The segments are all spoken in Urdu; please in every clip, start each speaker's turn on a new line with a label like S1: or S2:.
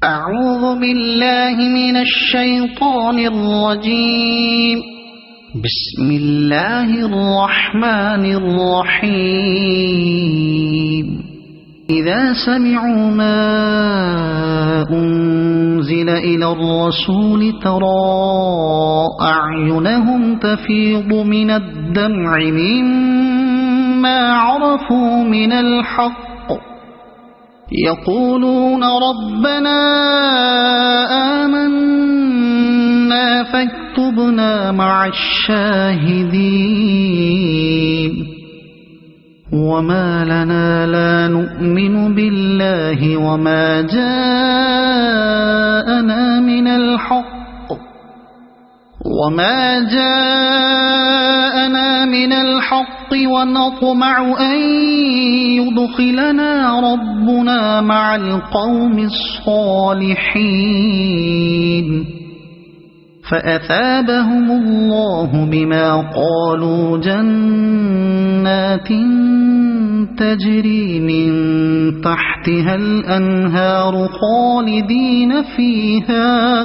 S1: أعوذ بالله من الشيطان الرجيم. بسم الله الرحمن الرحيم. إذا سمعوا ما أنزل إلى الرسول ترى أعينهم تفيض من الدمع مما عرفوا من الحق يقولون ربنا آمنا فاكتبنا مع الشاهدين. وما لنا لا نؤمن بالله وما جاءنا من الحق ونطمع أن يدخلنا ربنا مع القوم الصالحين. فأثابهم الله بما قالوا جنات تجري من تحتها الأنهار خالدين فيها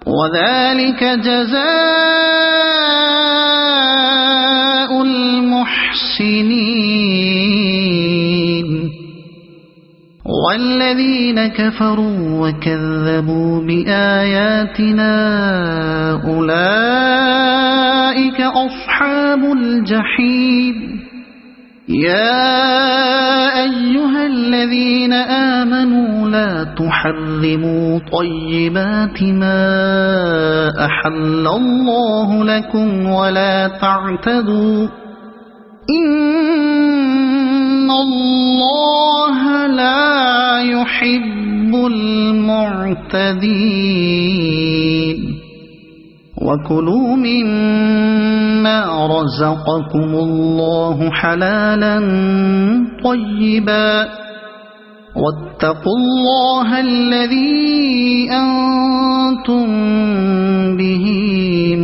S1: وذلك جزاء المحسنين. والذين كفروا وكذبوا بآياتنا أولئك أصحاب الجحيم. يا أيها الذين آمنوا لا تحرموا طيبات ما أحل الله لكم ولا تعتدوا إن الله لا يحب المعتدين. وكلوا مما رزقكم الله حلالا طيبا واتقوا الله الذي أنتم به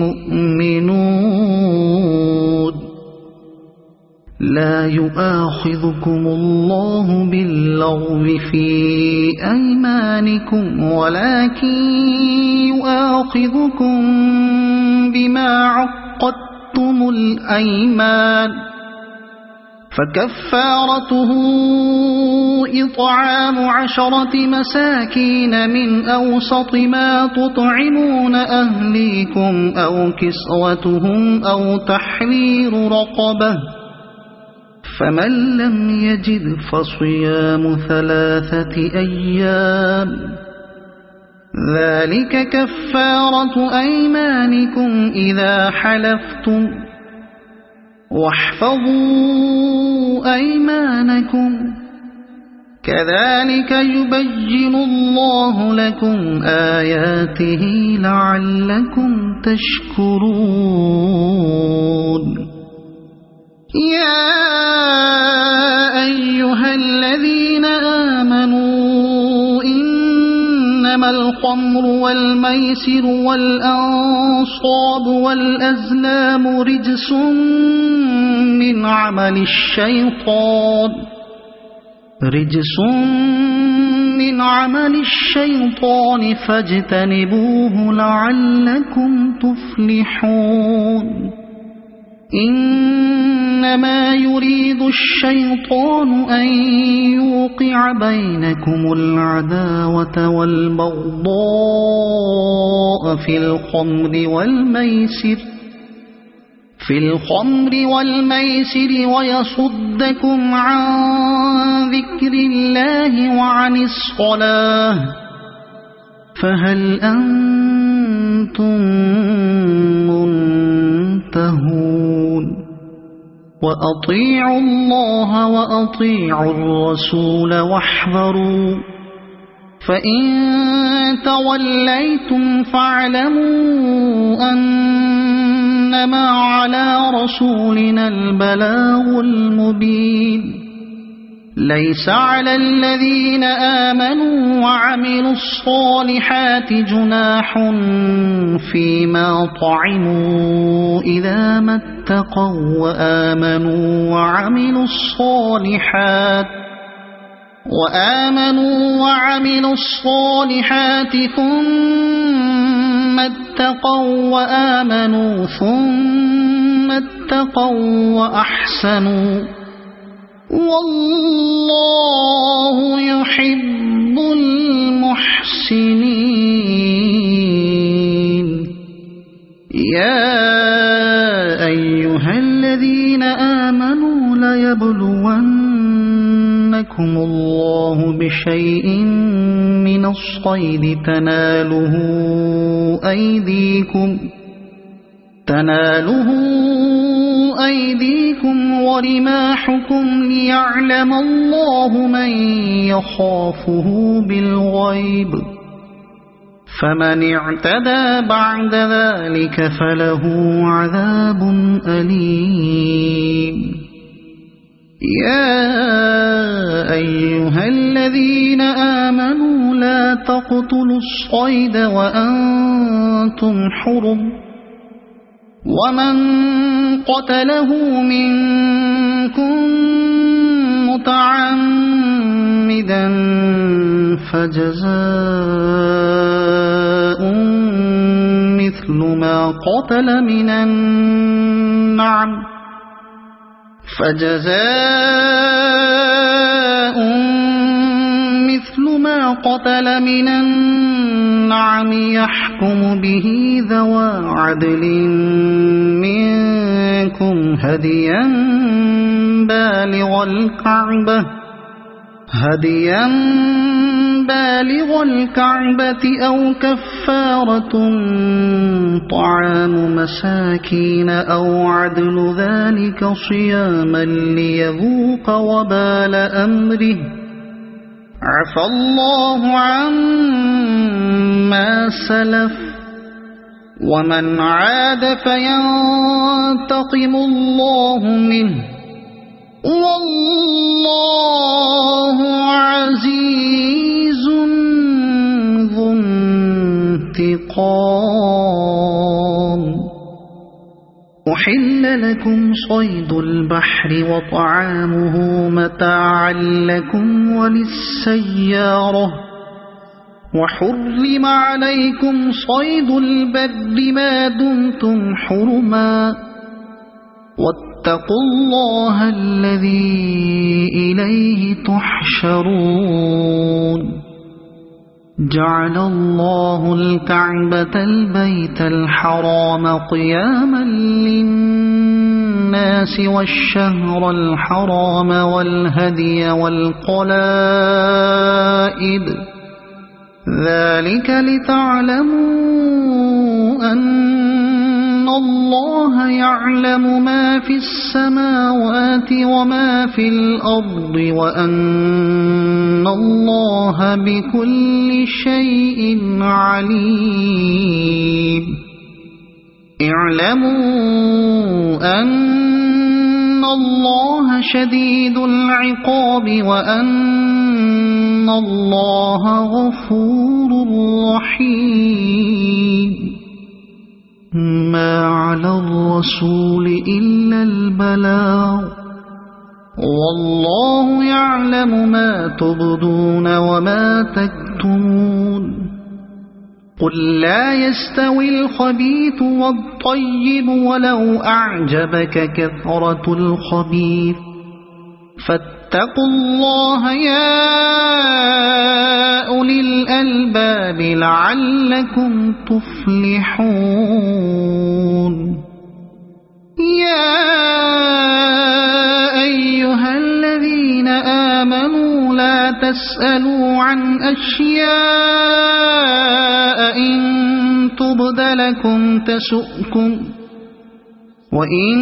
S1: مؤمنون. لا يؤاخذكم الله باللغو في أيمانكم ولكن يؤاخذكم بما عقدتم الأيمان. فكفارته إطعام 10 مساكين من أوسط ما تطعمون أهليكم أو كسوتهم أو تحرير رقبة. فمن لم يجد فصيام 3 أيام ذلك كفارة أيمانكم إذا حلفتم واحفظوا أيمانكم كذلك يبين الله لكم آياته لعلكم تشكرون. يا أيها الذين آمنوا إنما الخمر والميسر والأنصاب والأزلام رجس من عمل الشيطان فاجتنبوه لعلكم تفلحون. إنما يريد الشيطان أن يوقع بينكم العداوة والبغضاء في الخمر والميسر ويصدكم عن ذكر الله وعن الصلاة فهل أنتم منتهون. وأطيعوا الله وأطيعوا الرسول واحذروا فإن توليتم فاعلموا أنما على رسولنا البلاغ المبين. ليس على الذين آمنوا وعملوا الصالحات جناح فيما طعموا إذا ما اتقوا وآمنوا وعملوا الصالحات وآمنوا وعملوا الصالحات ثم اتقوا وآمنوا ثم اتقوا وأحسنوا والله يحب المحسنين. يا أيها الذين آمنوا ليبلونكم الله بشيء من الصيد تناله أيديكم ورماحكم ليعلم الله من يخافه بالغيب فمن اعتدى بعد ذلك فله عذاب أليم. يا أيها الذين آمنوا لا تقتلوا الصيد وأنتم حرم ومن قتله منكم متعمدا فجزاء مثل ما قتل من النعم يحكم به ذوى عدل منكم هديا بالغ الكعبة أو كفارة طعام مساكين أو عدل ذلك صياما ليذوق وبال أمره عفى الله عما سلف ومن عاد فينتقم الله منه والله عزيز ذو انتقام. أحل لكم صيد البحر وطعامه متاعا لكم وللسيارة وحرم عليكم صيد البر ما دمتم حرما واتقوا الله الذي إليه تحشرون. جعل الله الكعبة البيت الحرام قياما للناس والشهر الحرام والهدي والقلائد ذلك لتعلموا أن الله يعلم ما في السماوات وما في الأرض وأن الله بكل شيء عليم. اعلموا أن الله شديد العقاب وأن الله غفور رحيم. ما على الرسول إلا البلاغ والله يعلم ما تبدون وما تكتمون. قل لا يستوي الخبيث والطيب ولو أعجبك كثرة الخبيث فاتقوا الله يا أولي الألباب لعلكم تفلحون. يا أيها الذين آمنوا لا تسألوا عن أشياء إن تبد لكم تسؤكم وإن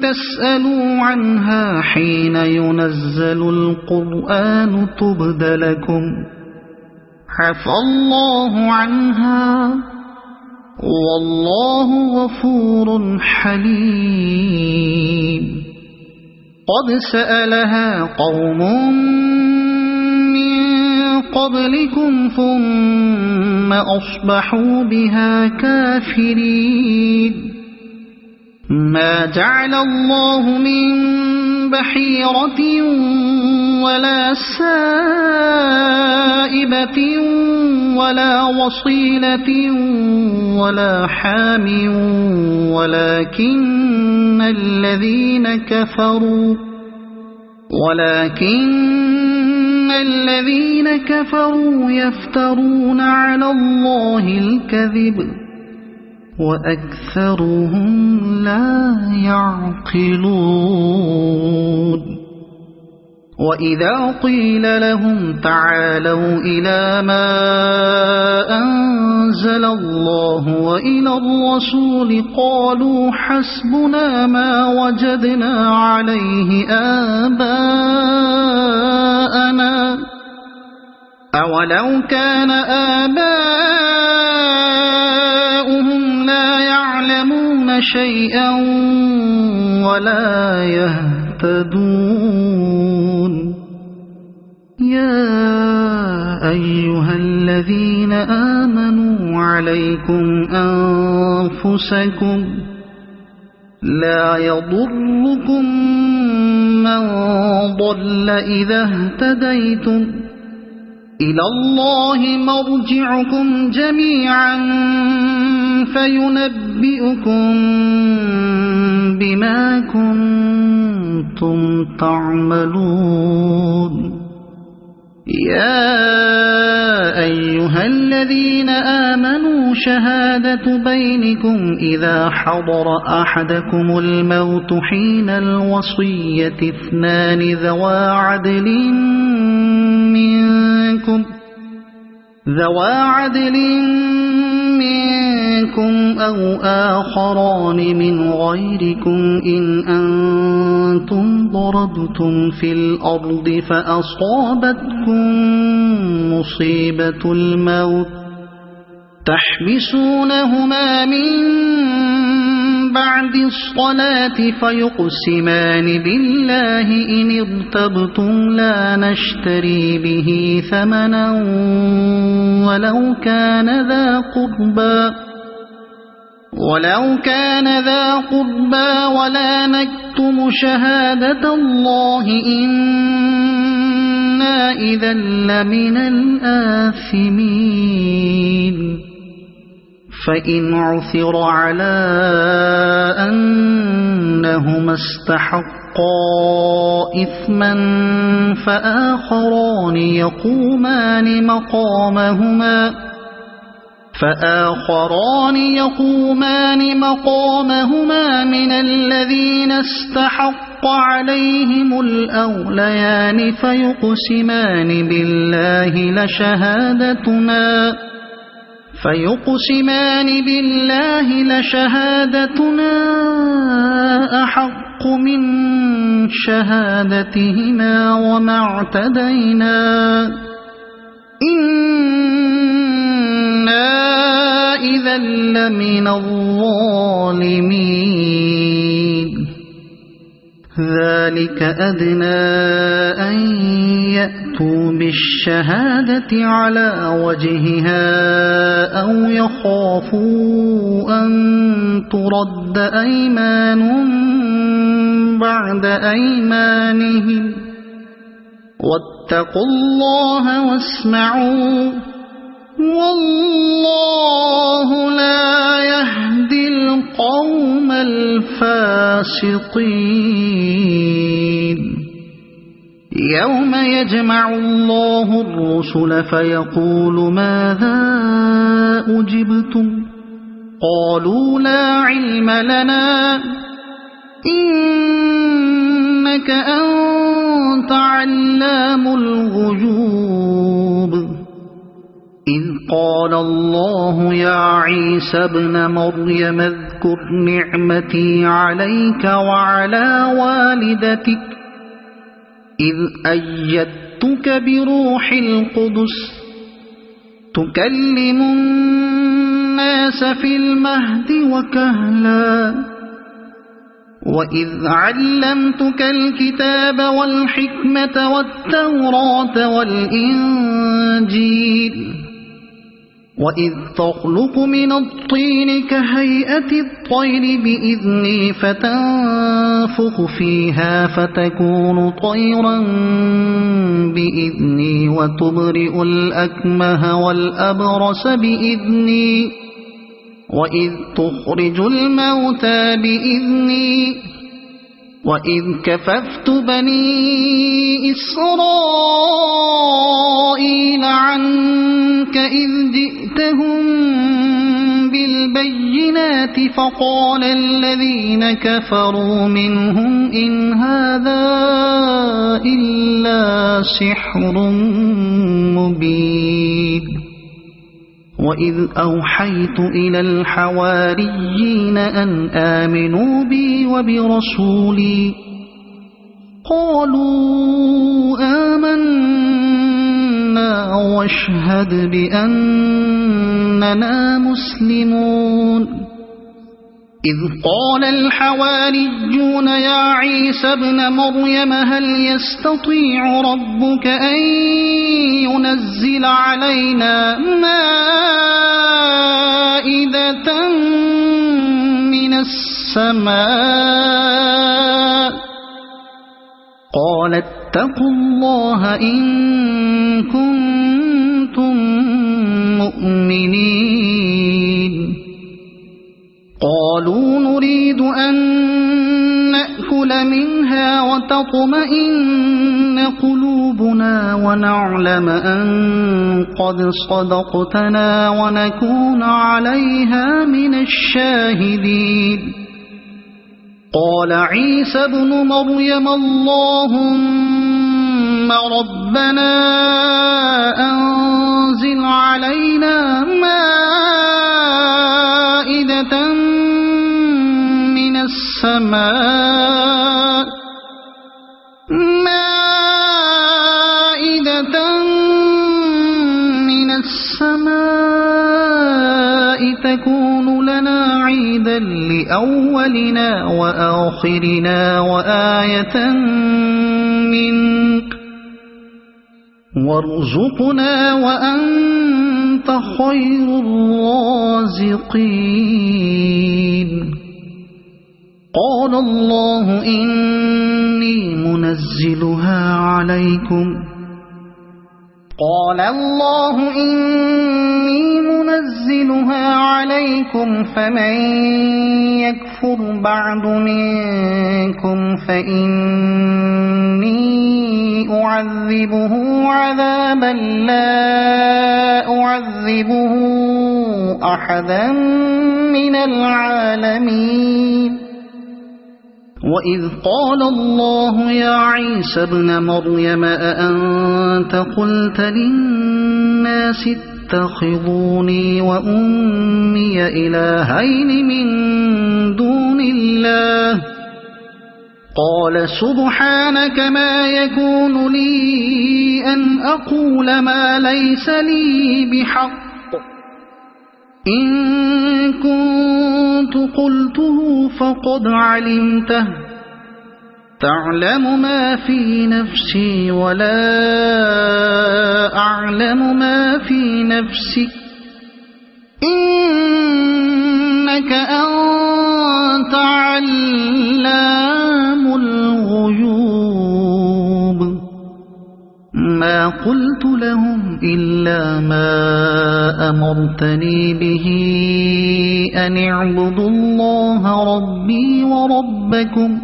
S1: تسألوا عنها حين ينزل القرآن تبد لكم عفى الله عنها والله غفور حليم. قد سألها قوم من قبلكم ثم أصبحوا بها كافرين. ما جعل الله من بحيرة ولا سائبة ولا وصيلة ولا حام ولكن الذين كفروا يفترون على الله الكذب وأكثرهم لا يعقلون وإذا قيل لهم تعالوا إلى ما أنزل الله وإلى الرسول قالوا حسبنا ما وجدنا عليه آباءنا أولو كان آباؤهم لا يعلمون شيئا ولا يهتدون يا أيها الذين آمنوا عليكم أنفسكم لا يضركم من ضل إذا اهتديتم إلى الله مرجعكم جميعا فينبئكم بما كنتم تعملون يا أيها الذين آمنوا شهادة بينكم إذا حضر أحدكم الموت حين الوصية اثنان ذوى عدل منكم أو آخران من غيركم إن أنتم ضربتم في الأرض فأصابتكم مصيبة الموت تحبسونهما من بعد الصلاة فيقسمان بالله إن ارتبتم لا نشتري به ثمنا ولو كان ذا قربى ولا نكتم شهادة الله إنا إذا لمن الآثمين فإن عثر على أنهما استحقا إثما فآخران يقومان مقامهما من الذين استحق عليهم الأوليان فيقسمان بالله لشهادتنا أحق من شهادتهما وما اعتدينا إنا إذا لمن الظالمين ذلك أدنى أن يأتوا بالشهادة على وجهها أو يخافوا أن ترد أيمان بعد أيمانهم واتقوا الله واسمعوا والله لا يهدي القوم الفاسقين يوم يجمع الله الرسل فيقول ماذا أجبتم قالوا لا علم لنا إنك أنت علام الغيوب إذ قال الله يا عيسى ابن مريم اذكر نعمتي عليك وعلى والدتك إذ أيدتك بروح القدس تكلم الناس في المهد وكهلا وإذ علمتك الكتاب والحكمة والتوراة والإنجيل وإذ تخلق من الطين كهيئة الطير بإذني فتنفخ فيها فتكون طيرا بإذني وتبرئ الأكمه والأبرص بإذني وإذ تخرج الموتى بإذني وإذ كففت بني إسرائيل عنك إذ جئتهم بالبينات فقال الذين كفروا منهم إن هذا إلا سحر مبين وإذ أوحيت إلى الحواريين أن آمنوا بي وبرسولي قالوا آمنا واشهد بأننا مسلمون إذ قال الحواريون يا عيسى ابن مريم هل يستطيع ربك أن ينزل علينا مائدة من السماء قال اتقوا الله إن كنتم مؤمنين قالوا نريد أن نأكل منها وتطمئن قلوبنا ونعلم أن قد صدقتنا ونكون عليها من الشاهدين قال عيسى ابن مريم اللهم ربنا أنزل علينا مائدة من السماء تكون لنا عيدا لأولنا وآخرنا وآية منك وارزقنا وأنت خير الرازقين قال الله إني منزلها عليكم فمن يكفر بعد منكم فإني أعذبه عذابا لا أعذبه أحدا من العالمين وإذ قال الله يا عيسى ابن مريم أأنت قلت للناس اتخذوني وأمي إلهين من دون الله قال سبحانك ما يكون لي أن أقول ما ليس لي بحق إن كنت قلته فقد علمته تعلم ما في نفسي ولا أعلم ما في نفسك إنك أنت علام الغيوب ما قلت لهم إلا ما أمرتني به أن اعبدوا الله ربي وربكم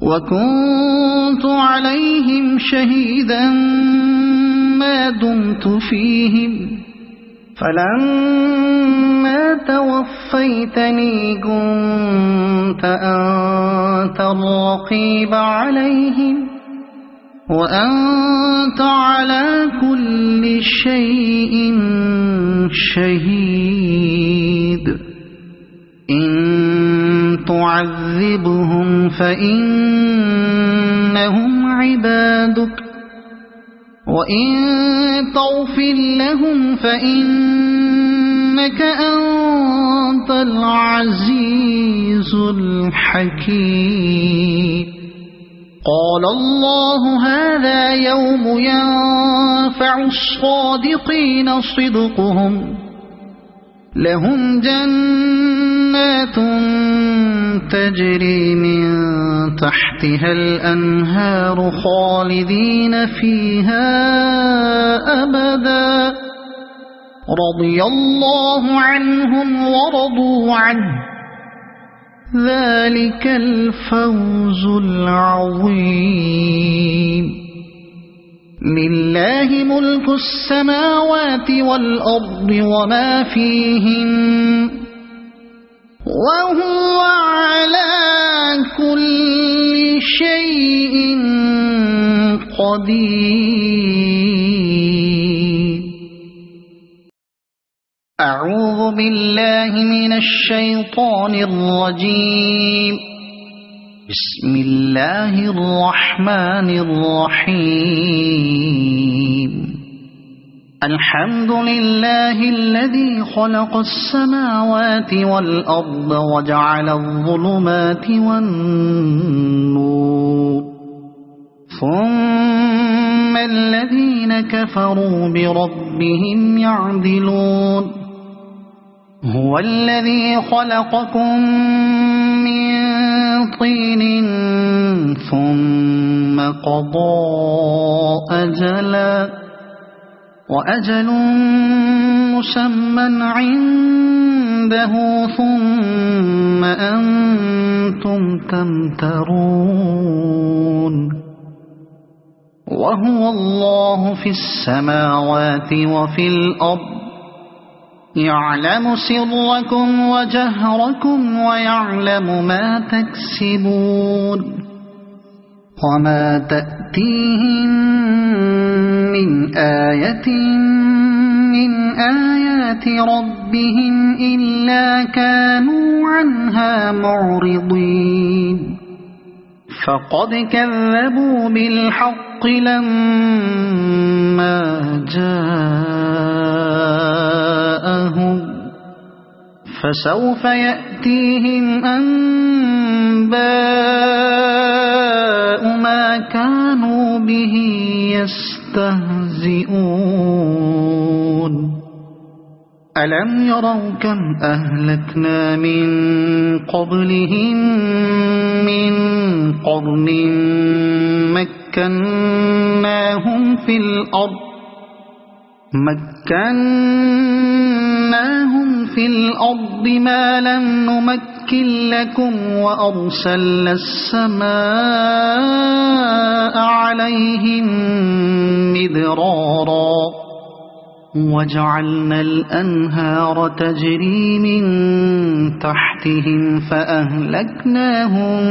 S1: وكنت عليهم شهيدا ما دمت فيهم فلما توفيتني كنت أنت الرقيب عليهم وأنت على كل شيء شهيد إن تعذبهم فإنهم عبادك وإن تغفر لهم فإنك أنت العزيز الحكيم قال الله هذا يوم ينفع الصادقين صدقهم لهم جنات تجري من تحتها الأنهار خالدين فيها أبدا رضي الله عنهم ورضوا عنه ذلك الفوز العظيم لله ملك السماوات والأرض وما فيهن وهو على كل شيء قدير. أعوذ بالله من الشيطان الرجيم. بسم الله الرحمن الرحيم. الحمد لله الذي خلق السماوات والأرض وجعل الظلمات والنور ثم الذين كفروا بربهم يعدلون. هو الذي خلقكم من طين ثم قضى أجلا وأجل مسمى عنده ثم أنتم تمترون. وهو الله في السماوات وفي الأرض يعلم سركم وجهركم ويعلم ما تكسبون. وما تأتيهم من آية من آيات ربهم إلا كانوا عنها معرضين. فقد كذبوا بالحق لما جاءهم فسوف يأتيهم أنباء ما كانوا به يستهزئون. ألم يروا كم أهلكنا من قبلهم من قرن مكناهم في الأرض ما لم نمكن لكم وأرسلنا السماء عليهم مدرارا وجعلنا الأنهار تجري من تحتهم فأهلكناهم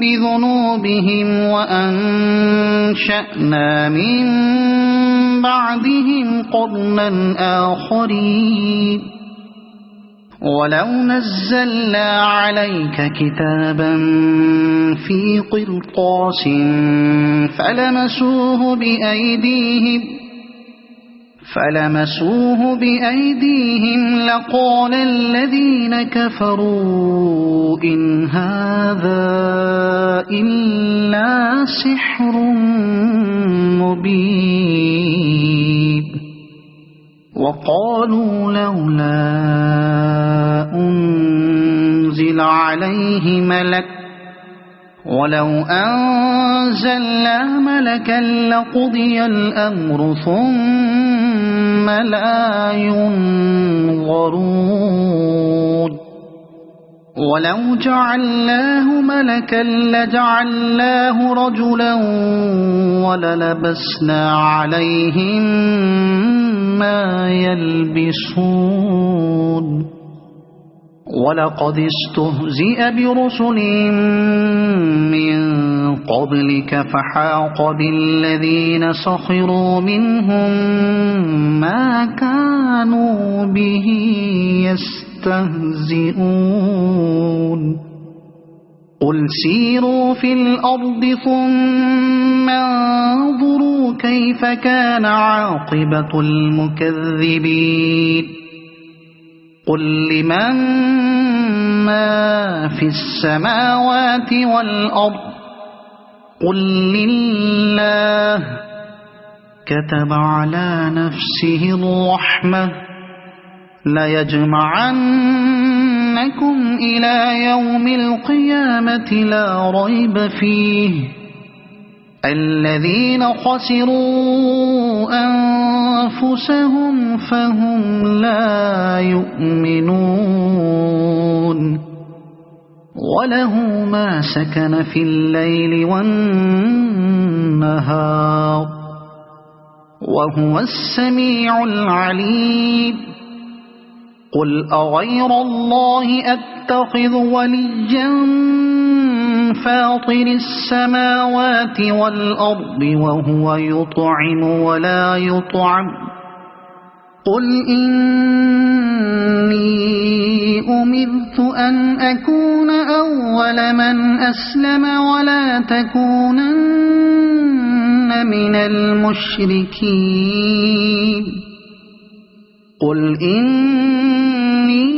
S1: بذنوبهم وأنشأنا من بعدهم قرنا آخرين. ولو نزلنا عليك كتابا في قرطاس فلمسوه بأيديهم لقال الذين كفروا إن هذا إلا سحر مبين. وقالوا لولا أنزل عليه ملك ولو أنزلنا ملكا لقضي الأمر ثم لا ينظرون. ولو جعلناه ملكا لجعلناه رجلا وللبسنا عليهم ما يلبسون. ولقد استهزئ برسل من قبلك فحاق بالذين سخروا منهم ما كانوا به يستهزئون. قل سيروا في الأرض ثم انظروا كيف كان عاقبة المكذبين. قل لمن ما في السماوات والأرض قل لله كتب على نفسه الرحمة ليجمعنكم إلى يوم القيامة لا ريب فيه الذين خسروا أنفسهم فهم لا يؤمنون وله ما سكن في الليل والنهار وهو السميع العليم قل أغير الله أتخذ وليا فاطر السماوات والأرض وهو يطعم ولا يطعم قل إني أمرت أن أكون أول من أسلم ولا تكونن من المشركين قل إني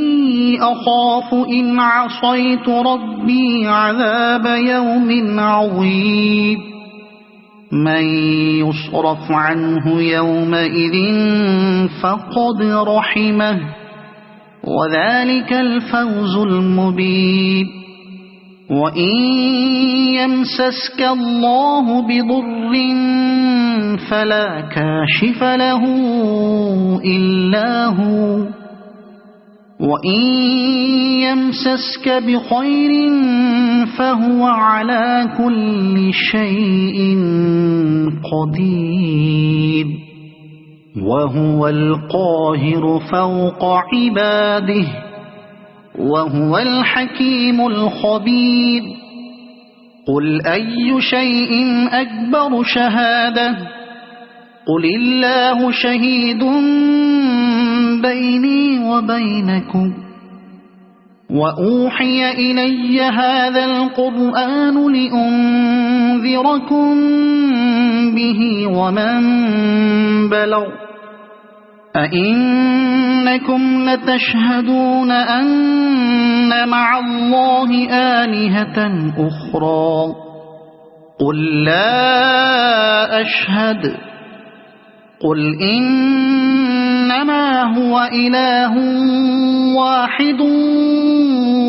S1: أخاف إن عصيت ربي عذاب يوم عظيم من يصرف عنه يومئذ فقد رحمه وذلك الفوز المبين وإن يمسسك الله بضر فلا كاشف له إلا هو وإن يمسسك بخير فهو على كل شيء قدير وهو القاهر فوق عباده وهو الحكيم الخبير قل أي شيء أكبر شهادة قل الله شهيد بيني وبينكم وأوحي إلي هذا القرآن لأنذركم به ومن بلغ أئنكم لتشهدون أن مع الله آلهة أخرى قل لا أشهد قل إنما هو إله واحد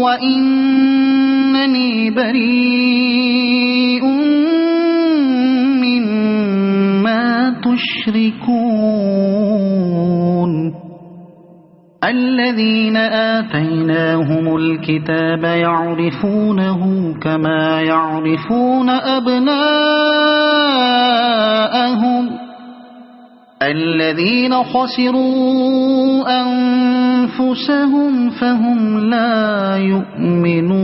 S1: وإنني بريء مما تشركون الذين آتيناهم الكتاب يعرفونه كما يعرفون أبناءهم الذين خسروا أنفسهم فهم لا يؤمنون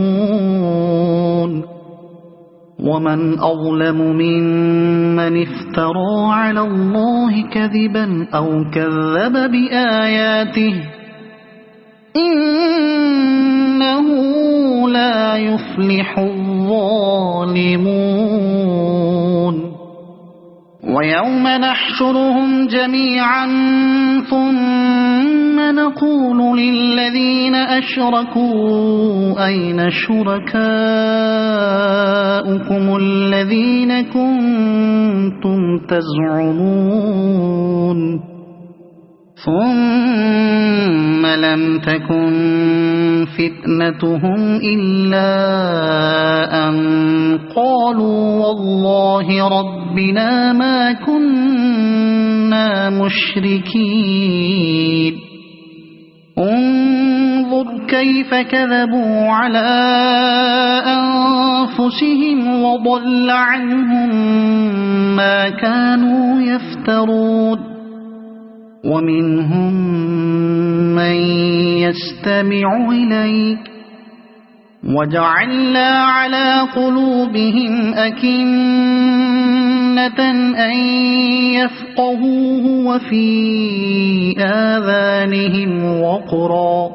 S1: ومن أظلم ممن افترى على الله كذبا أو كذب بآياته إنه لا يفلح الظالمون ويوم نحشرهم جميعا ثم نقول للذين أشركوا أين شركاؤكم الذين كنتم تزعمون ثم لم تكن فتنتهم إلا أن قالوا والله ربنا ما كنا مشركين انظر كيف كذبوا على أنفسهم وضل عنهم ما كانوا يفترون ومنهم من يستمع إليك وجعلنا على قلوبهم أكنة أن يفقهوه وفي آذانهم وقرا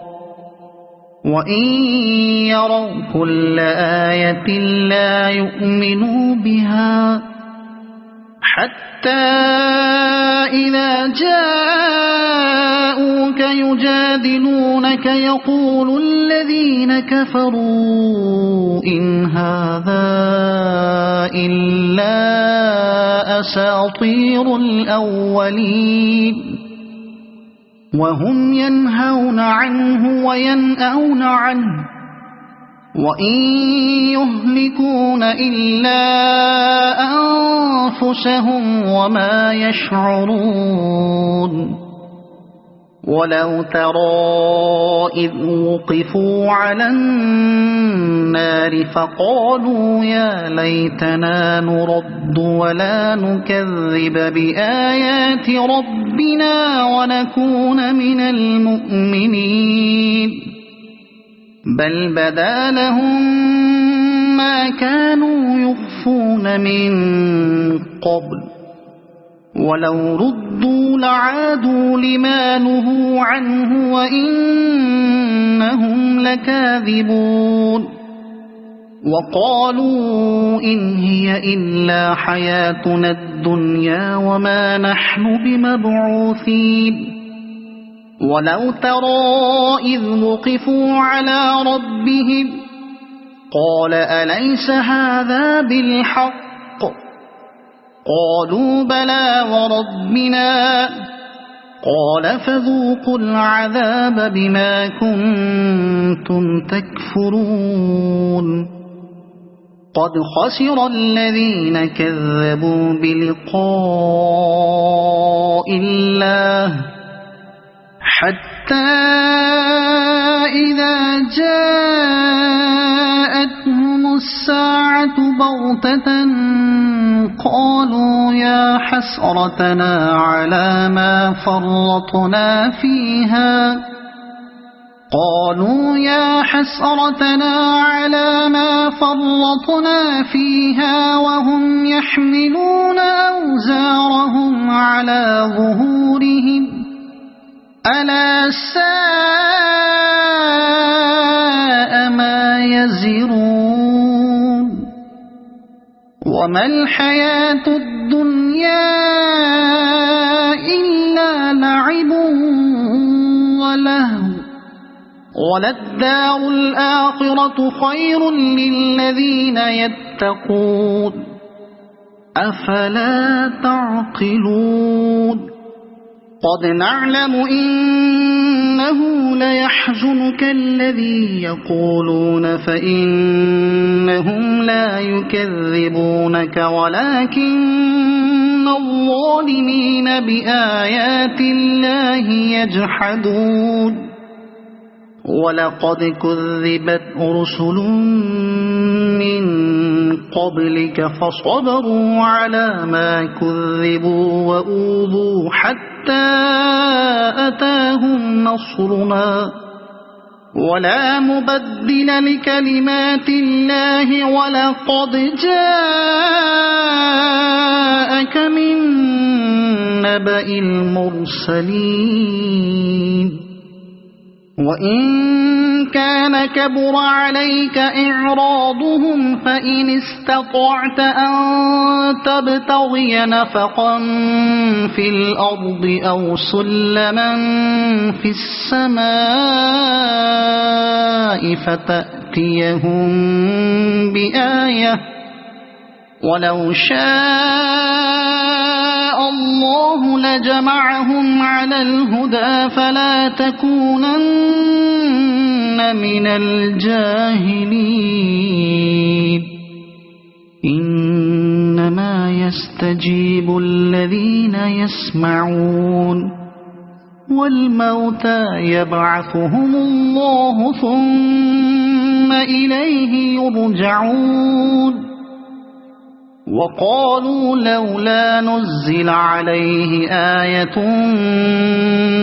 S1: وإن يروا كل آية لا يؤمنوا بها حتى إذا جاءوك يجادلونك يقول الذين كفروا إن هذا إلا أساطير الأولين وهم ينهون عنه وينأون عنه وإن يهلكون إلا أنفسهم وما يشعرون ولو ترى إذ وقفوا على النار فقالوا يا ليتنا نرد ولا نكذب بآيات ربنا ونكون من المؤمنين بل بدا لهم ما كانوا يخفون من قبل ولو ردوا لعادوا لما نهوا عنه وإنهم لكاذبون وقالوا إن هي إلا حياتنا الدنيا وما نحن بمبعوثين ولو ترى إذ وقفوا على ربهم قال أليس هذا بالحق قالوا بلى وربنا قال فذوقوا العذاب بما كنتم تكفرون قد خسر الذين كذبوا بلقاء الله حتى إذا جاءتهم الساعة بغتة قالوا يا حسرتنا على ما فرطنا فيها وهم يحملون أوزارهم على ظهورهم ألا ساء ما يزرون وما الحياة الدنيا إلا لعب ولهو وللدار الآخرة خير للذين يتقون أفلا تعقلون قد نعلم إنه ليحزنك الذي يقولون فإنهم لا يكذبونك ولكن الظالمين بآيات الله يجحدون ولقد كذبت رسل من قبلك فصبروا على ما كذبوا وأوذوا حتى أتاهم نصرنا ولا مبدل لكلمات الله ولقد جاءك من نبأ المرسلين وإن كان كبر عليك إعراضهم فإن استطعت أن تبتغي نفقا في الأرض أو سلما في السماء فتأتيهم بآية ولو شاء الله لجمعهم على الهدى فلا تكونن من الجاهلين إنما يستجيب الذين يسمعون والموتى يبعثهم الله ثم إليه يرجعون وقالوا لولا نزل عليه آية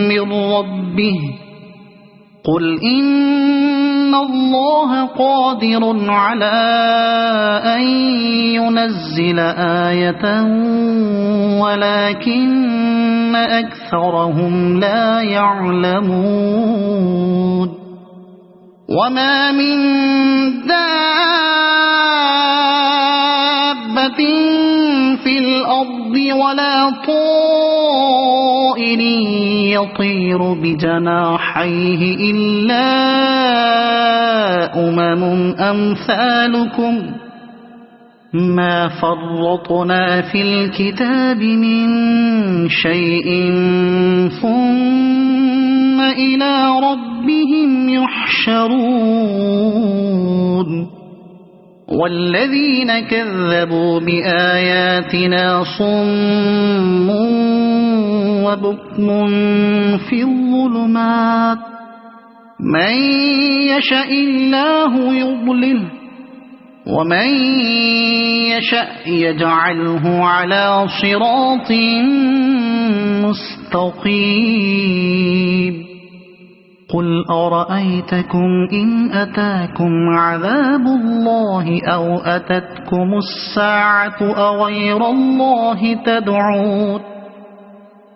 S1: من ربه قل إن الله قادر على أن ينزل آية ولكن أكثرهم لا يعلمون وما من دابة في الأرض ولا طائر يطير بجناحيه إلا أمثالكم ما فرطنا في الكتاب من شيء ثم إلى ربهم يحشرون والذين كذبوا بآياتنا صم وبكم في الظلمات من يشاء الله يضلله ومن يشاء يجعله على صراط مستقيم قل أرأيتكم إن أتاكم عذاب الله أو أتتكم الساعة أغير الله تدعون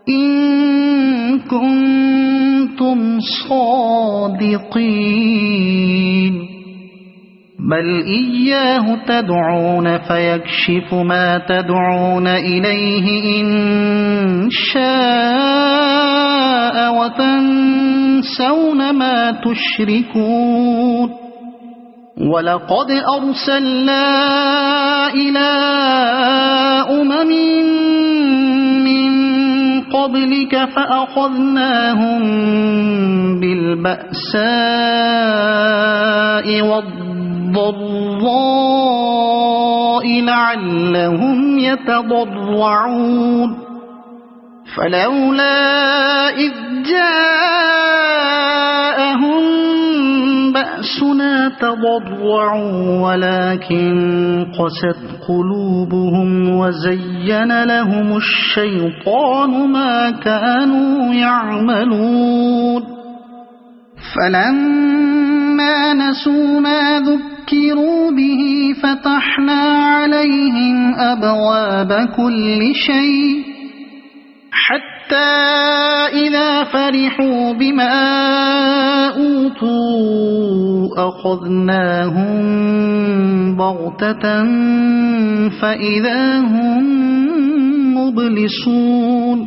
S1: إن كنتم صادقين بل إياه تدعون فيكشف ما تدعون إليه إن شاء وتنسون ما تشركون ولقد أرسلنا إلى أمم من قبلك فأخذناهم بالبأساء والضراء لعلهم يتضرعون فلولا إذ جاءهم بأسنا تضرعوا ولكن قست قلوبهم وزين لهم الشيطان ما كانوا يعملون فلما نسوا ما ذكروا به فتحنا عليهم أبواب كل شيء حتى إذا فرحوا بما أوتوا أخذناهم بغتة فإذا هم مبلسون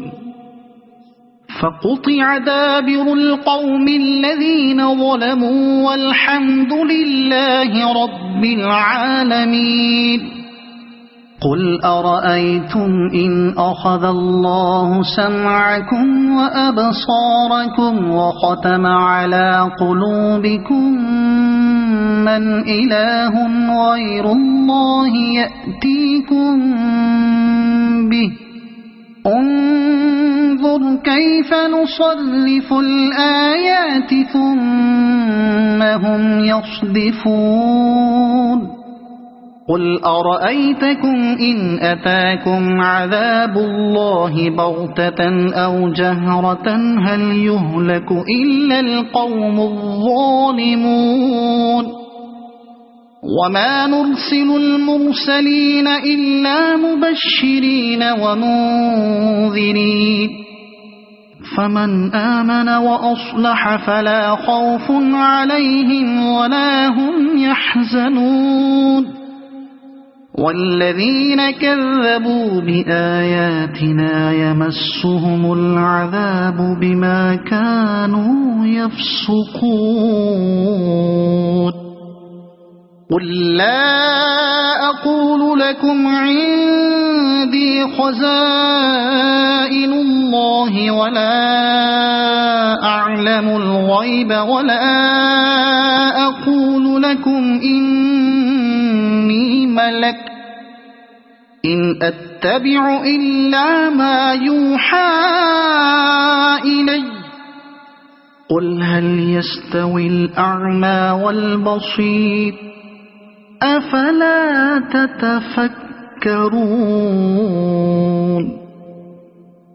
S1: فقطع دابر القوم الذين ظلموا والحمد لله رب العالمين قل أرأيتم إن أخذ الله سمعكم وأبصاركم وختم على قلوبكم من إله غير الله يأتيكم به انظر كيف نصرف الآيات ثم هم يصدفون قل أرأيتكم إن أتاكم عذاب الله بغتة أو جهرة هل يهلك إلا القوم الظالمون وما نرسل المرسلين إلا مبشرين ومنذرين فمن آمن وأصلح فلا خوف عليهم ولا هم يحزنون والذين كذبوا بآياتنا يمسهم العذاب بما كانوا يفسقون قل لا أقول لكم عندي خزائن الله ولا أعلم الغيب ولا أقول لكم إني ملك إن أتبع إلا ما يوحى إلي قل هل يستوي الأعمى والبصير أفلا تتفكرون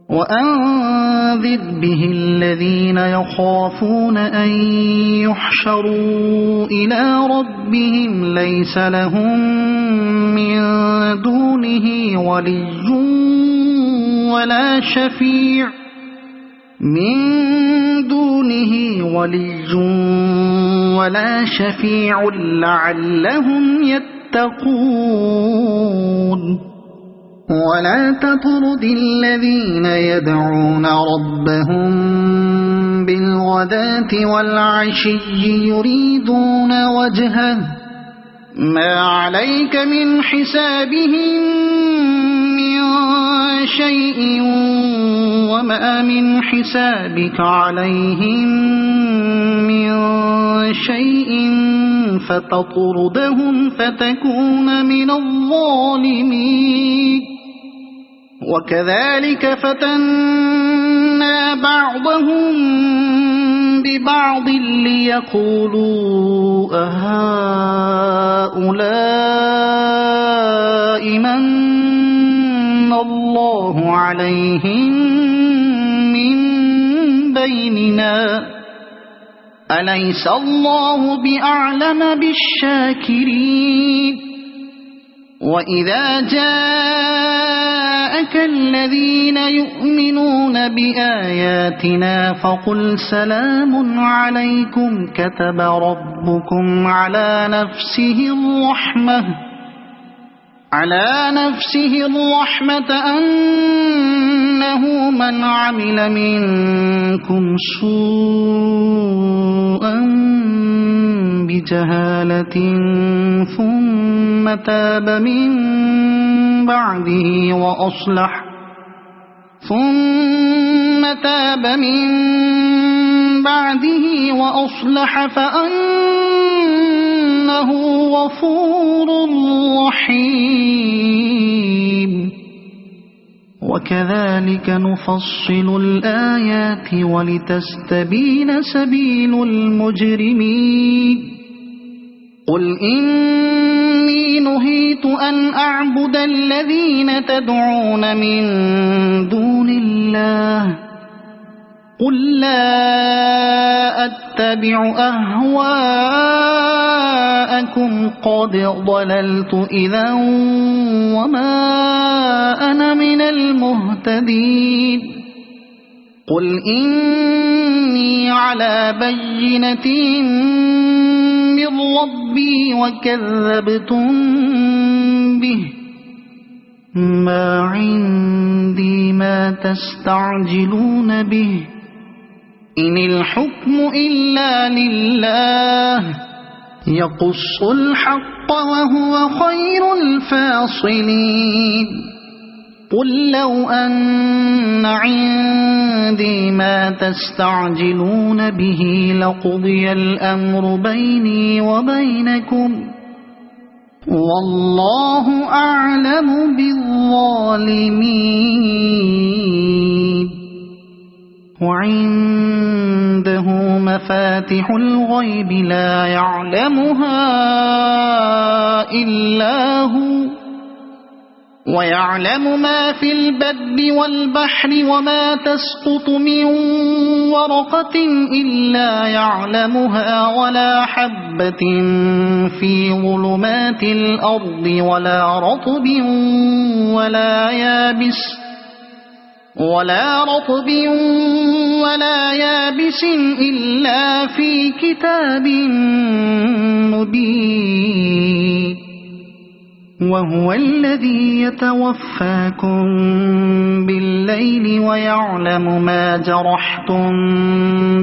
S1: وأنذر به الذين يخافون أن يحشروا إلى ربهم ليس لهم من دونه ولي ولا شفيع لعلهم يتقون ولا تطرد الذين يدعون ربهم بالغداة والعشي يريدون وجهه ما عليك من حسابهم من شيء وما من حسابك عليهم من شيء فتطردهم فتكون من الظالمين وكذلك فتنا بعضهم ببعض ليقولوا أهؤلاء من الله عليهم من بيننا أليس الله بأعلم بالشاكرين وإذا جاءك الذين يؤمنون بآياتنا فقل سلام عليكم كتب ربكم على نفسه الرحمة أنه من عمل منكم سوءا بجهالة ثم تاب من بعده وأصلح فأنه غفور رحيم وكذلك نفصل الآيات ولتستبين سبيل المجرمين قل إني نهيت أن أعبد الذين تدعون من دون الله قل لا أتبع أهواءكم قد ضللت إذا وما أنا من المهتدين قل إني على بينة من ربي وكذبتم به ما عندي ما تستعجلون به إن الحكم إلا لله يقص الحق وهو خير الفاصلين قل لو أن عندي ما تستعجلون به لقضي الأمر بيني وبينكم والله أعلم بالظالمين وعنده مفاتح الغيب لا يعلمها إلا هو ويعلم ما في البر والبحر وما تسقط من ورقة إلا يعلمها ولا حبة في ظلمات الأرض ولا رطب ولا يابس إلا في كتاب مبين وهو الذي يتوفاكم بالليل ويعلم ما جرحتم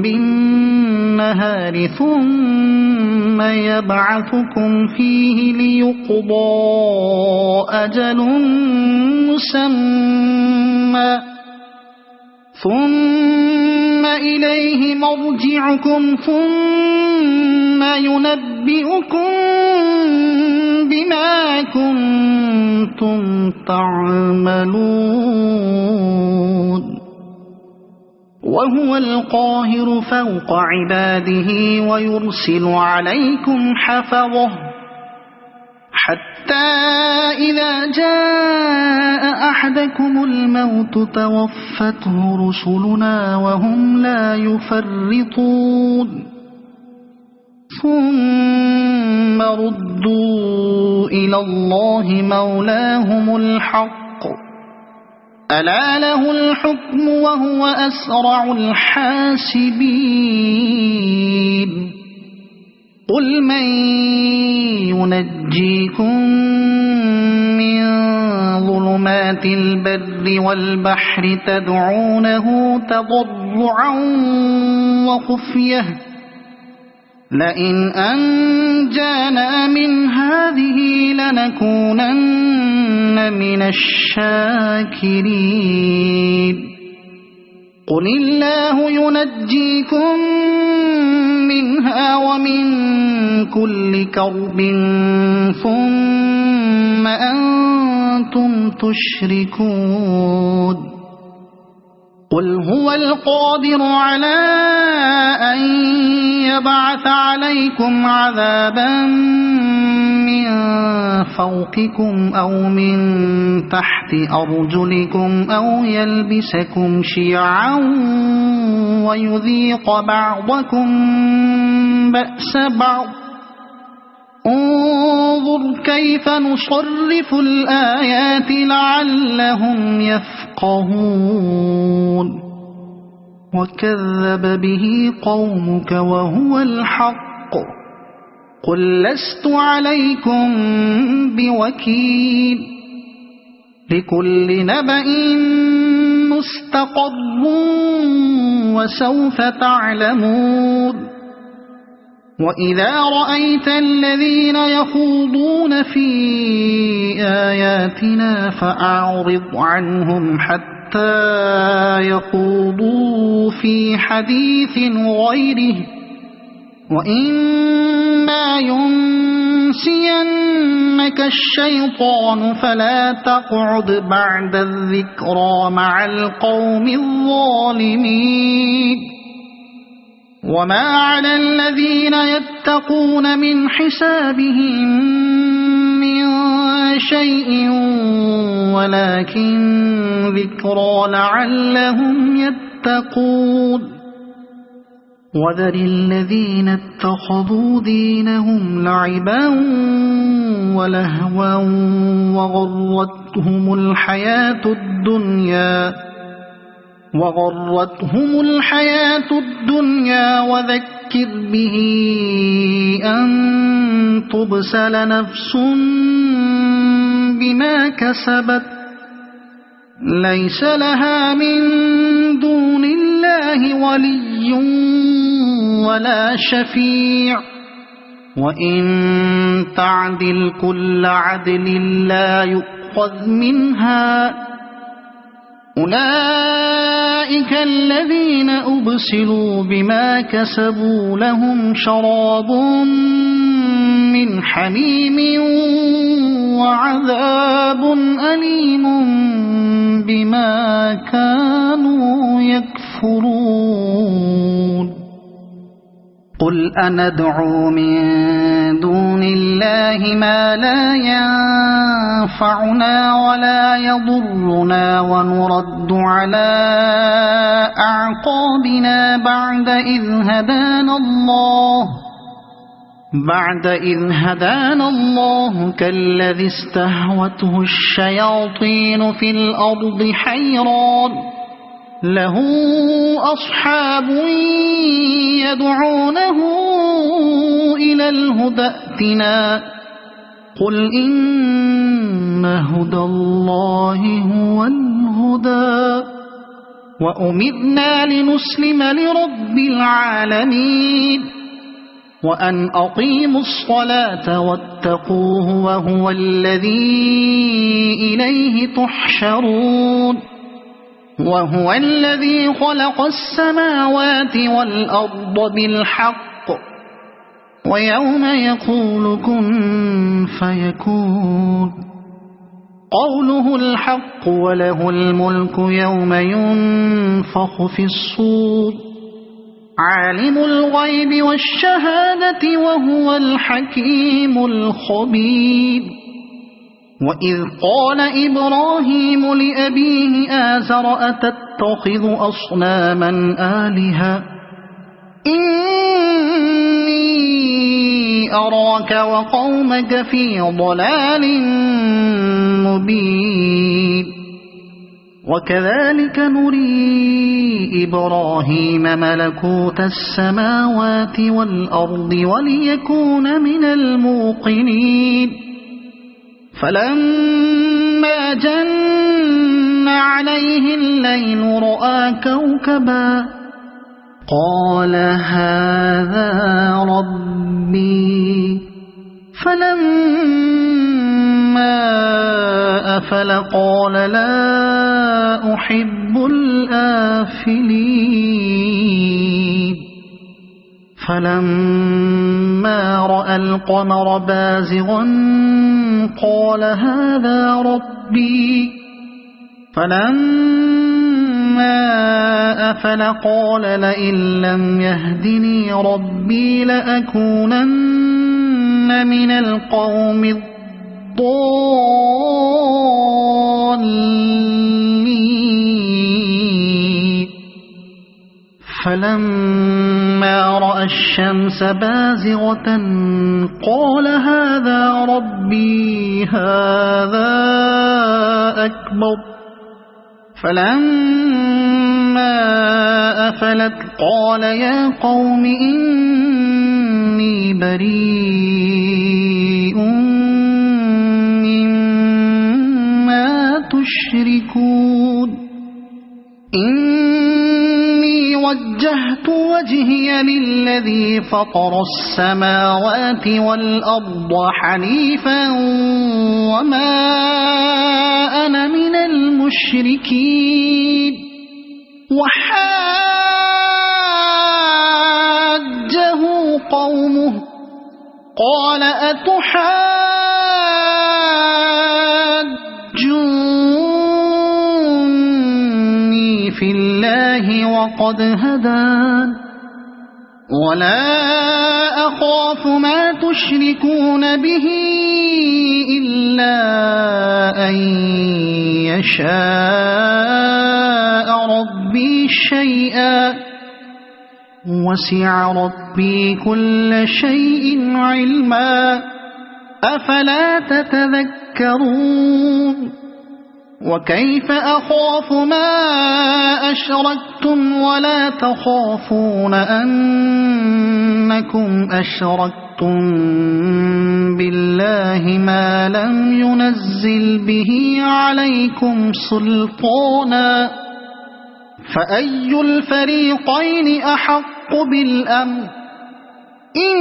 S1: بالنهار ثم يبعثكم فيه ليقضى أجل مسمى ثم إليه مرجعكم ثم ينبئكم بما كنتم تعملون وهو القاهر فوق عباده ويرسل عليكم حفظه حتى إذا جاء أحدكم الموت توفته رسلنا وهم لا يفرطون ثم ردوا إلى الله مولاهم الحق ألا له الحكم وهو أسرع الحاسبين قل من ينجيكم من ظلمات ظلمات البر والبحر تدعونه تضرعا وخفية لئن أنجانا من هذه لنكونن من الشاكرين قل الله ينجيكم منها ومن كل كرب ثم أنتم تشركون قل هو القادر على أن يبعث عليكم عذابا من فوقكم أو من تحت أرجلكم أو يلبسكم شيعا ويذيق بعضكم بأس بعض انظر كيف نصرف الآيات لعلهم يفقهون وكذب به قومك وهو الحق قل لست عليكم بوكيل لكل نبأ مستقر وسوف تعلمون وإذا رأيت الذين يخوضون في آياتنا فأعرض عنهم حتى يخوضوا في حديث غيره وإما ينسينك الشيطان فلا تقعد بعد الذكرى مع القوم الظالمين وما على الذين يتقون من حسابهم من شيء ولكن ذكرى لعلهم يتقون وذر الذين اتخذوا دينهم لعبا ولهوا وغرتهم الحياة الدنيا وذكر به أن تبسل نفس بما كسبت ليس لها من دون الله ولي ولا شفيع وإن تعدل كل عدل لا يؤخذ منها أولئك الذين أبسلوا بما كسبوا لهم شراب من حميم وعذاب أليم بما كانوا يكفرون قل أندعو من دون الله ما لا ينفعنا ولا يضرنا ونرد على أعقابنا بعد إذ هدانا الله كالذي استهوته الشياطين في الأرض حيران له أصحاب يدعونه إلى الهدى ائتنا قل إن هدى الله هو الهدى وأمرنا لنسلم لرب العالمين وأن أقيموا الصلاة واتقوه وهو الذي إليه تحشرون وهو الذي خلق السماوات والأرض بالحق ويوم يقول كن فيكون قوله الحق وله الملك يوم ينفخ في الصور عالم الغيب والشهادة وهو الحكيم الخبير وإذ قال إبراهيم لأبيه آزر أتتخذ أصناما آلهة إني أراك وقومك في ضلال مبين وكذلك نري إبراهيم ملكوت السماوات والأرض وليكون من الموقنين فلما جن عليه الليل رأى كوكبا قال هذا ربي فلما أفل قال لا أحب الآفلين فلما رأى القمر بازغا قال هذا ربي فلما أفل قال لئن لم يهدني ربي لأكونن من القوم الضالين فلما رأى الشمس بازغة قال هذا ربي هذا أكبر فلما أفلت قال يا قوم إني بريء مما تشركون إني وجهت وجهي للذي فطر السماوات والأرض حنيفا وما أنا من المشركين وحاجه قومه قال أتحاجوني في الله وقد هدان ولا أخاف ما تشركون به إلا أن يشاء ربي شيئا وسع ربي كل شيء علما أفلا تتذكرون وكيف أخاف ما أشركتم ولا تخافون أنكم أشركتم بالله ما لم ينزل به عليكم سلطانا فأي الفريقين أحق بالأمن إن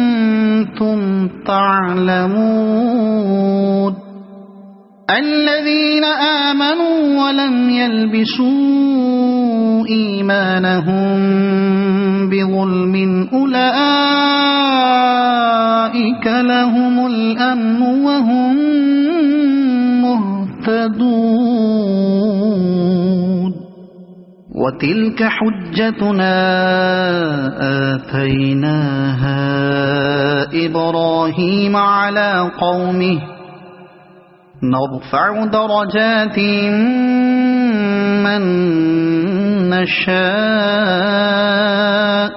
S1: كنتم تعلمون الذين آمنوا ولم يلبسوا إيمانهم بظلم أولئك لهم الأمن وهم مهتدون وتلك حجتنا آتيناها إبراهيم على قومه نرفع درجات من نشاء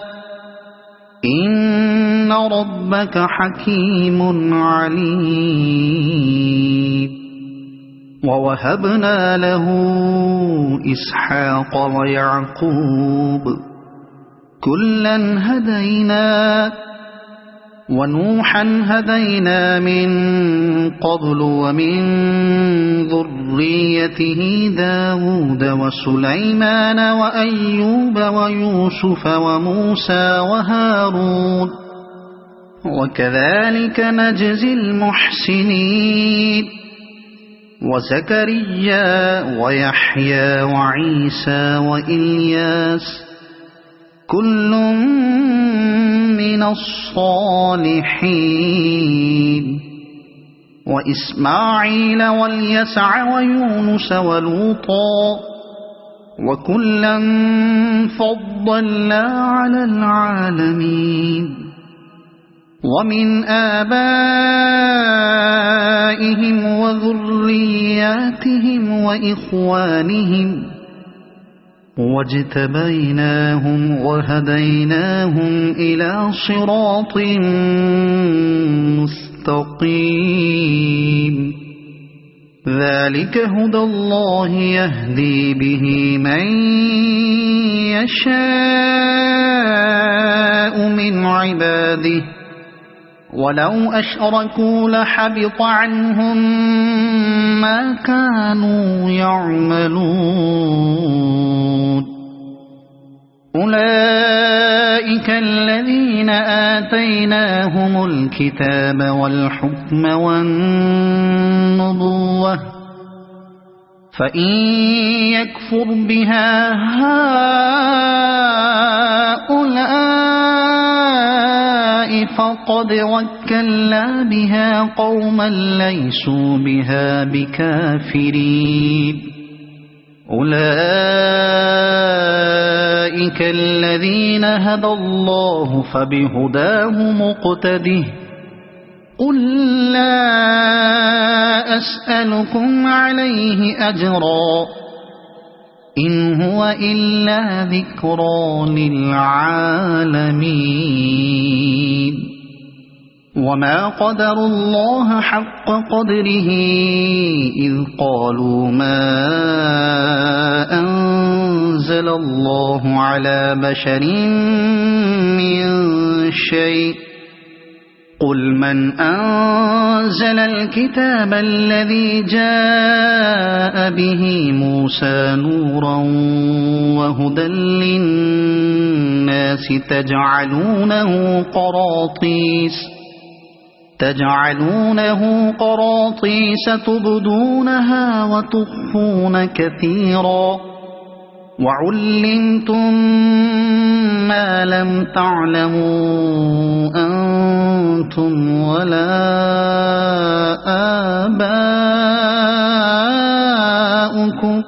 S1: إن ربك حكيم عليم ووهبنا له إسحاق ويعقوب كلا هدينا ونوحا هدينا من قبل ومن ذريته داود وسليمان وأيوب ويوسف وموسى وهارون وكذلك نجزي المحسنين وزكريا ويحيى وعيسى وإلياس كل من الصالحين وإسماعيل واليسع ويونس ولوطا وكلا فضلنا على العالمين ومن آبائهم وذرياتهم وإخوانهم واجتبيناهم وهديناهم إلى صراط مستقيم ذلك هدى الله يهدي به من يشاء من عباده ولو أشركوا لحبط عنهم ما كانوا يعملون أولئك الذين آتيناهم الكتاب والحكم والنبوة فإن يكفر بها هؤلاء فقد وكلنا بها قوما ليسوا بها بكافرين أولئك الذين هدى الله فبهداه مقتده قل لا أسألكم عليه أجرا إن هو إلا ذكرى للعالمين وما قدروا الله حق قدره إذ قالوا ما أنزل الله على بشر من شيء قل من أنزل الكتاب الذي جاء به موسى نورا وهدى للناس تجعلونه قراطيس تبدونها وتخفون كثيرا وعلمتم ما لم تعلموا أنتم ولا آباؤكم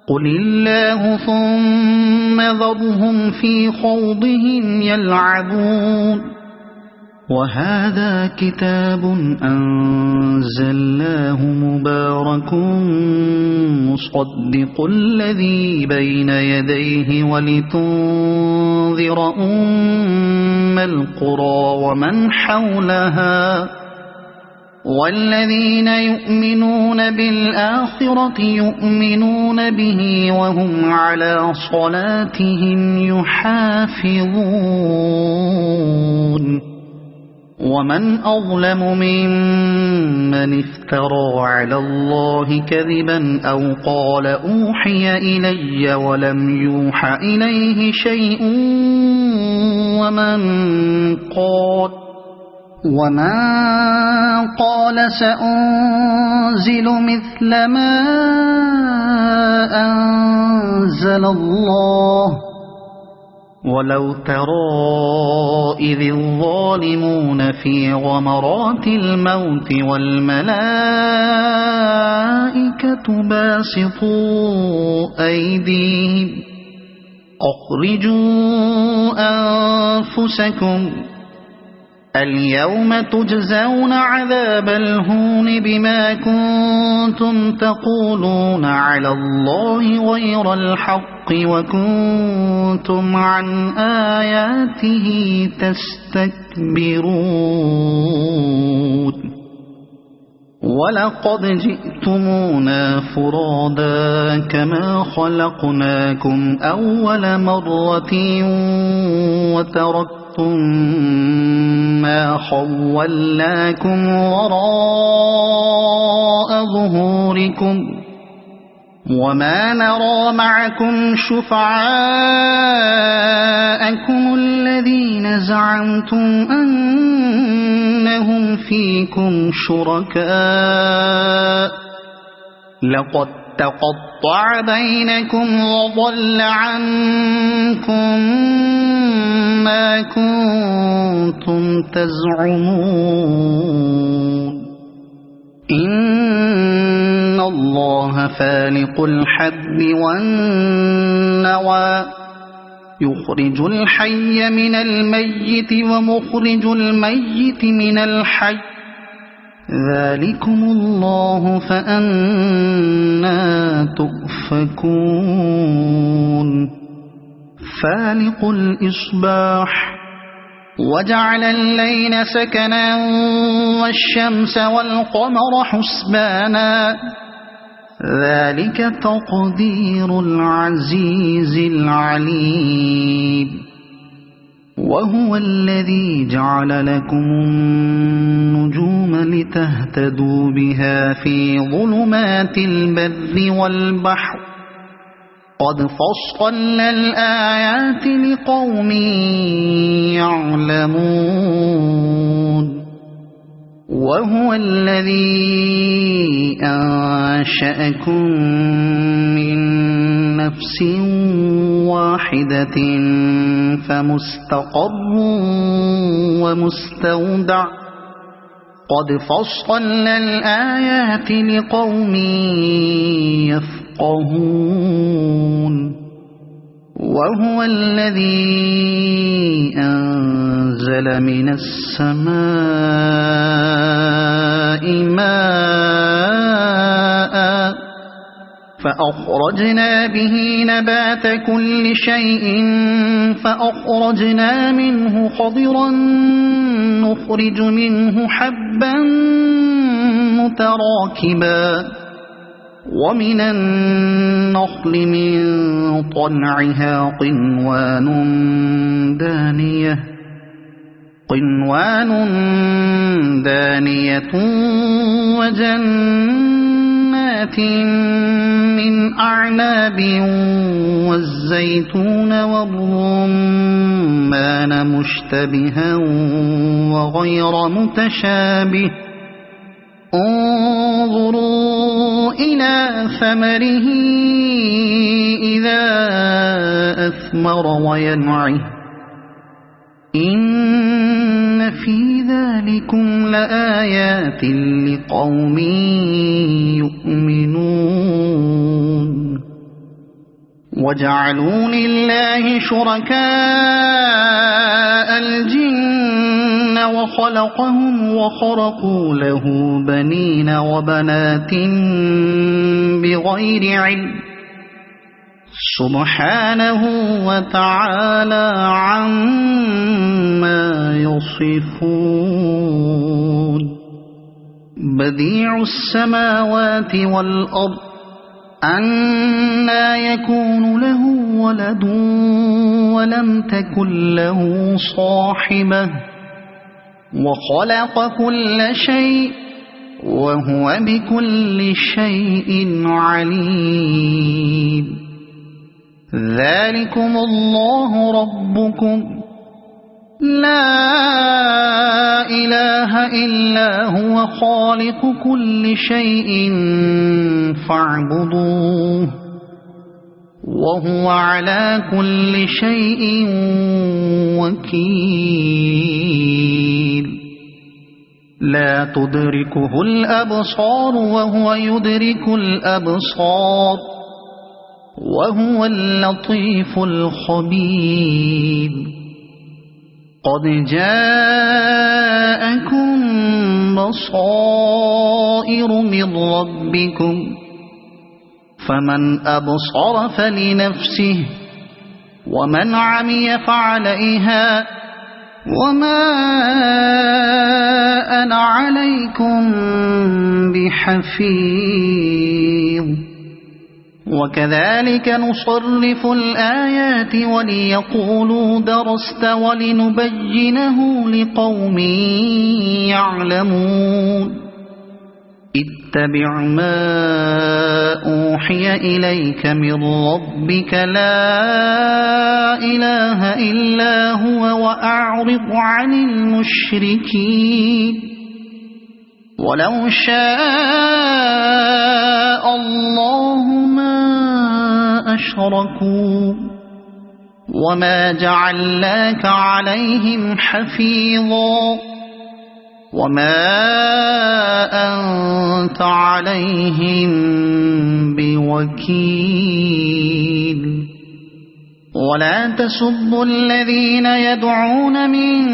S1: قل الله ثم ذرهم في خوضهم يلعبون وهذا كتاب أنزلناه مبارك مصدق الذي بين يديه ولتنذر أم القرى ومن حولها والذين يؤمنون بالآخرة يؤمنون به وهم على صلاتهم يحافظون ومن أظلم ممن افترى على الله كذبا أو قال أوحي إلي ولم يوح إليه شيء ومن قال سأنزل مثل ما أنزل الله ولو ترى إذ الظالمون في غمرات الموت والملائكة باسطوا أيديهم أخرجوا أنفسكم اليوم تجزون عذاب الهون بما كنتم تقولون على الله غير الحق وكنتم عن آياته تستكبرون ولقد جئتمونا فرادا كما خلقناكم أول مرة وتركتم ما خولناكم وراء ظهوركم وما نرى معكم شفعاءكم الذين زعمتم أنهم فيكم شركاء لقد تقطع بينكم وضل عنكم ما كنتم تزعمون إن الله فالق الحب والنوى يخرج الحي من الميت ومخرج الميت من الحي ذلكم الله فأنى تؤفكون فالق الإصباح وجعل الليل سكنا والشمس والقمر حسبانا ذلك تقدير العزيز العليم وهو الذي جعل لكم النجوم لتهتدوا بها في ظلمات البر والبحر قد فصلنا الآيات لقوم يعلمون وهو الذي أنشأكم من نفس واحدة فمستقر ومستودع قد فصلنا الآيات لقوم يفقهون وهو الذي أنزل من السماء ماء فأخرجنا به نبات كل شيء فأخرجنا منه خضرا نخرج منه حبا متراكبا ومن النخل من طلعها قنوان دانية وجنات من أعناب والزيتون والرمان مشتبها وغير متشابه انظروا إلى ثمره إذا أثمر وينعه إن في ذلكم لآيات لقوم يؤمنون وجعلوا لله شركاء الجن وخلقهم وخرقوا له بنين وبنات بغير علم سبحانه وتعالى عما يصفون بديع السماوات والأرض أنى يكون له ولد ولم تكن له صاحبة وخلق كل شيء وهو بكل شيء عليم ذلكم الله ربكم لا إله إلا هو خالق كل شيء فاعبدوه وهو على كل شيء وكيل لا تدركه الأبصار وهو يدرك الأبصار وهو اللطيف الخبير قد جاءكم بصائر من ربكم فمن أبصر فلنفسه ومن عمي فعليها وما أنا عليكم بحفيظ وكذلك نصرف الآيات وليقولوا درست ولنبينه لقوم يعلمون اتبع ما أوحي إليك من ربك لا إله إلا هو وأعرض عن المشركين ولو شاء الله ما أشركوا وما جعلناك عليهم حفيظا وما أنت عليهم بوكيل ولا تسبوا الذين يدعون من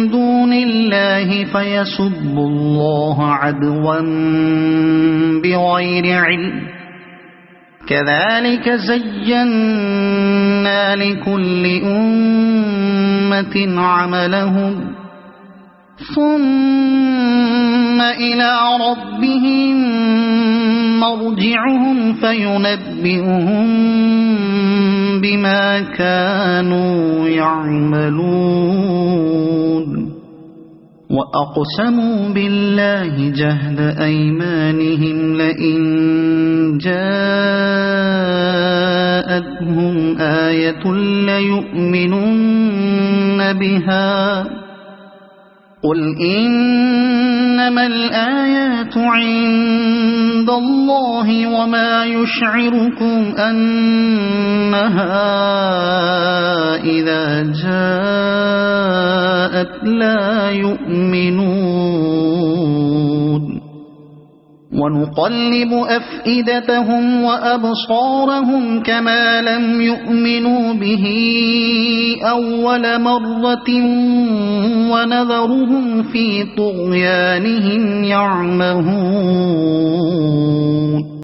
S1: دون الله فيسبوا الله عدوا بغير علم كذلك زينا لكل أمة عملهم ثم إلى ربهم مرجعهم فينبئهم بما كانوا يعملون وأقسموا بالله جهد أيمانهم لئن جاءتهم آية ليؤمنن بها قل إنما الآيات عند الله وما يشعركم أنها إذا جاءت لا يؤمنون ونقلب أفئدتهم وأبصارهم كما لم يؤمنوا به أول مرة ونذرهم في طغيانهم يعمهون